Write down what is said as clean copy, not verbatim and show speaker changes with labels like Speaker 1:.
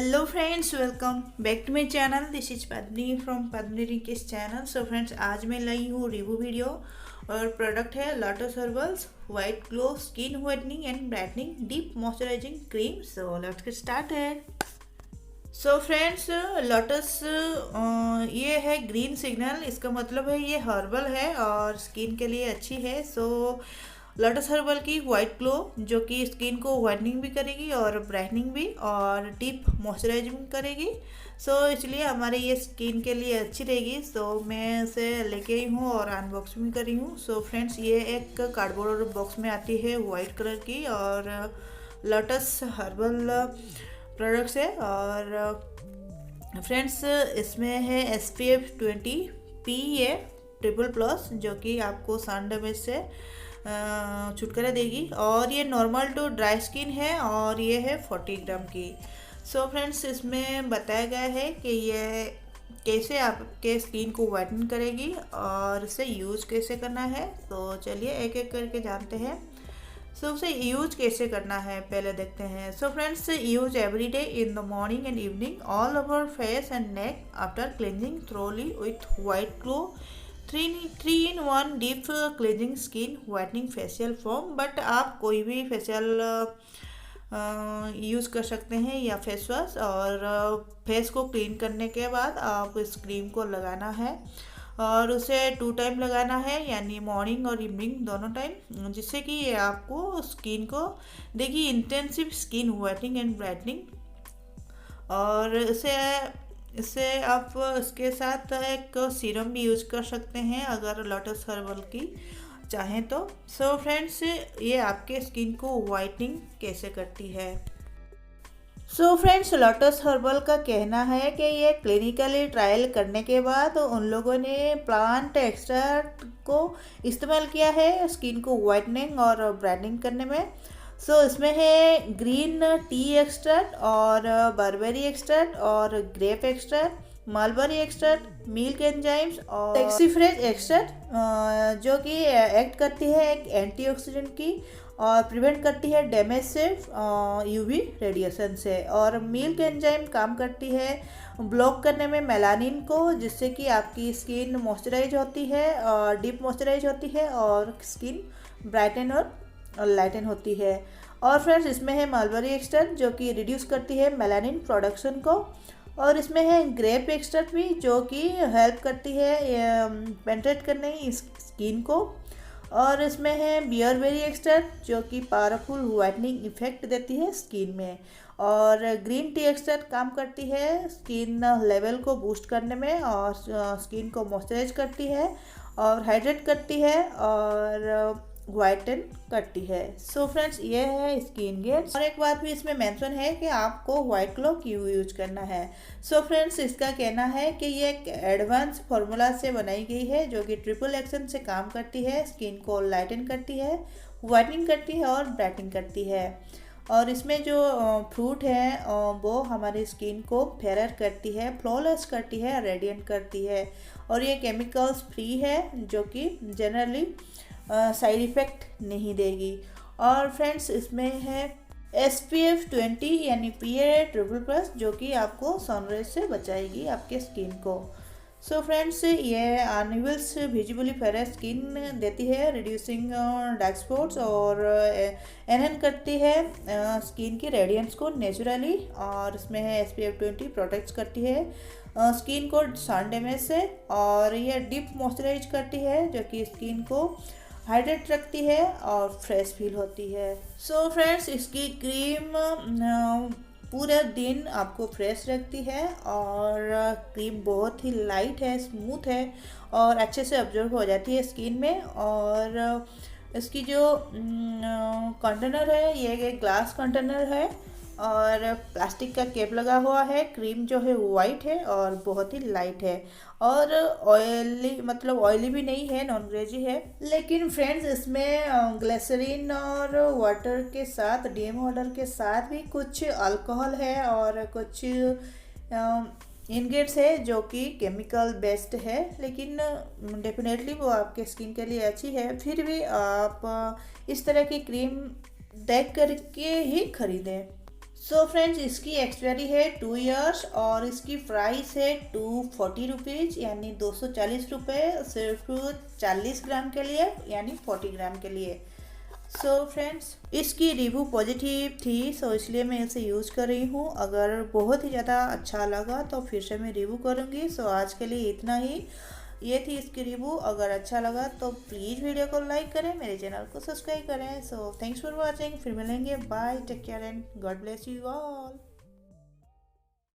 Speaker 1: Hello friends, welcome back to my channel. This is Padmini from Padmini Rinki's channel. So friends, आज मैं लाई हूँ review video और प्रोडक्ट है Lotus Herbals white glow skin whitening and brightening deep moisturising cream. So let's get started. So friends, Lotus ये है green signal. इसका मतलब है ये हर्बल है और स्किन के लिए अच्छी है। सो लोटस हर्बल की वाइट ग्लो जो कि स्किन को वाइटनिंग भी करेगी और ब्राइटनिंग भी और डीप मॉइस्चराइजिंग करेगी। सो इसलिए हमारे ये स्किन के लिए अच्छी रहेगी। सो मैं इसे लेके आई हूँ और अनबॉक्सिंग भी करी हूँ। सो फ्रेंड्स, ये एक कार्डबोर्ड बॉक्स में आती है वाइट कलर की और लोटस हर्बल प्रोडक्ट्स है। और फ्रेंड्स, इसमें है SPF 20 PA ट्रिपल प्लस जो कि आपको सन डैमेज से छुटकारा देगी। और ये नॉर्मल टू ड्राई स्किन है और ये है 40 ग्राम की। सो फ्रेंड्स, इसमें बताया गया है कि ये कैसे आपके स्किन को वाइटन करेगी और इसे यूज़ कैसे करना है। तो चलिए एक एक करके जानते हैं। सो उसे यूज कैसे करना है पहले देखते हैं। So friends, use every day in the morning and evening all over face and neck after cleansing thoroughly with white glow 3 in 1 deep cleansing skin whitening facial foam. But आप कोई भी फेशियल यूज़ कर सकते हैं या face wash. और face को clean करने के बाद आप इस क्रीम को लगाना है और उसे 2 टाइम लगाना है, यानी मॉर्निंग और इवनिंग दोनों टाइम, जिससे कि ये आपको स्किन को देगी intensive skin whitening and brightening. और इससे आप इसके साथ एक सीरम भी यूज कर सकते हैं अगर लोटस हर्बल की चाहें तो। सो फ्रेंड्स, ये आपके स्किन को वाइटनिंग कैसे करती है। सो फ्रेंड्स, लोटस हर्बल का कहना है कि ये क्लिनिकली ट्रायल करने के बाद उन लोगों ने प्लांट एक्सट्रैक्ट को इस्तेमाल किया है स्किन को वाइटनिंग और ब्राइटनिंग करने में। सो इसमें है ग्रीन टी एक्सट्रैक्ट और बर्बेरी एक्सट्रैक्ट और grape extract, mulberry extract, milk enzymes और सेक्सीफ्रेज एक्सट्रैक्ट जो कि एक्ट करती है एक एंटीऑक्सीडेंट की और प्रिवेंट करती है डैमेज से यूवी रेडिएशन से। और मिल्क एंजाइम काम करती है ब्लॉक करने में मेलानिन को, जिससे कि आपकी स्किन मॉइस्चराइज होती है और डीप मॉइस्चराइज होती है और स्किन ब्राइटन और लाइटन होती है। और फ्रेंड्स, इसमें है मलबरी एक्सट्रैक्ट जो कि रिड्यूस करती है मेलानिन प्रोडक्शन को। और इसमें है ग्रेप एक्सट्रैक्ट भी जो कि हेल्प करती है पेंट्रेट करने इस स्किन को। और इसमें है बियरबेरी एक्सट्रैक्ट जो कि पावरफुल वाइटनिंग इफेक्ट देती है स्किन में। और ग्रीन टी एक्सट्रैक्ट काम करती है स्किन लेवल को बूस्ट करने में और स्किन को मॉइस्चराइज करती है और हाइड्रेट करती है और वाइटन करती है। सो फ्रेंड्स, ये है स्किन केयर। और एक बात भी इसमें मेंशन है कि आपको वाइट ग्लो क्यों यूज करना है। सो फ्रेंड्स, इसका कहना है कि ये एक एडवांस फार्मूला से बनाई गई है जो कि ट्रिपल एक्शन से काम करती है, स्किन को लाइटन करती है, वाइटनिंग करती है और ब्राइटनिंग करती है। और इसमें जो फ्रूट है वो हमारी स्किन को फेयर करती है, फ्लॉलेस करती है, रेडिएंट करती है। और ये केमिकल्स फ्री है जो कि जनरली साइड इफ़ेक्ट नहीं देगी। और फ्रेंड्स, इसमें है SPF 20 यानी PA ट्रिपल प्लस जो कि आपको सनराइज से बचाएगी आपके स्किन को। सो फ्रेंड्स, ये अनविल्स विजिबली फेयर स्किन देती है, रिड्यूसिंग डार्क स्पॉट्स और एनहेंस करती है स्किन की रेडियंस को नेचुरली। और इसमें है SPF 20 प्रोटेक्ट करती है स्किन को सन डैमेज से। और ये डीप मॉइस्चराइज करती है जो कि स्किन को हाइड्रेट रखती है और फ्रेश फील होती है। सो फ्रेंड्स, इसकी क्रीम पूरे दिन आपको फ्रेश रखती है और क्रीम बहुत ही लाइट है, स्मूथ है और अच्छे से ऑब्जर्व हो जाती है स्किन में। और इसकी जो कंटेनर है ये एक ग्लास कंटेनर है और प्लास्टिक का कैप लगा हुआ है। क्रीम जो है वाइट है और बहुत ही लाइट है और ऑयली भी नहीं है, नॉन ग्रेजी है। लेकिन फ्रेंड्स, इसमें ग्लिसरीन और वाटर के साथ, डीएम वाटर के साथ भी कुछ अल्कोहल है और कुछ इंग्रेडिएंट्स है जो कि केमिकल बेस्ड है। लेकिन डेफिनेटली वो आपके स्किन के लिए अच्छी है। फिर भी आप इस तरह की क्रीम देख करके ही खरीदें। सो फ्रेंड्स, इसकी एक्सपायरी है 2 इयर्स और इसकी प्राइस है 240 रुपीज़ यानी 240 रुपये, सिर्फ 40 ग्राम के लिए यानी 40 ग्राम के लिए। सो फ्रेंड्स, इसकी रिव्यू पॉजिटिव थी, सो इसलिए मैं इसे यूज़ कर रही हूँ। अगर बहुत ही ज़्यादा अच्छा लगा तो फिर से मैं रिव्यू करूँगी। सो आज के लिए इतना ही, ये थी इसकी रिव्यू। अगर अच्छा लगा तो प्लीज़ वीडियो को लाइक करें, मेरे चैनल को सब्सक्राइब करें। सो थैंक्स फॉर वॉचिंग, फिर मिलेंगे, bye, take care and God bless you all.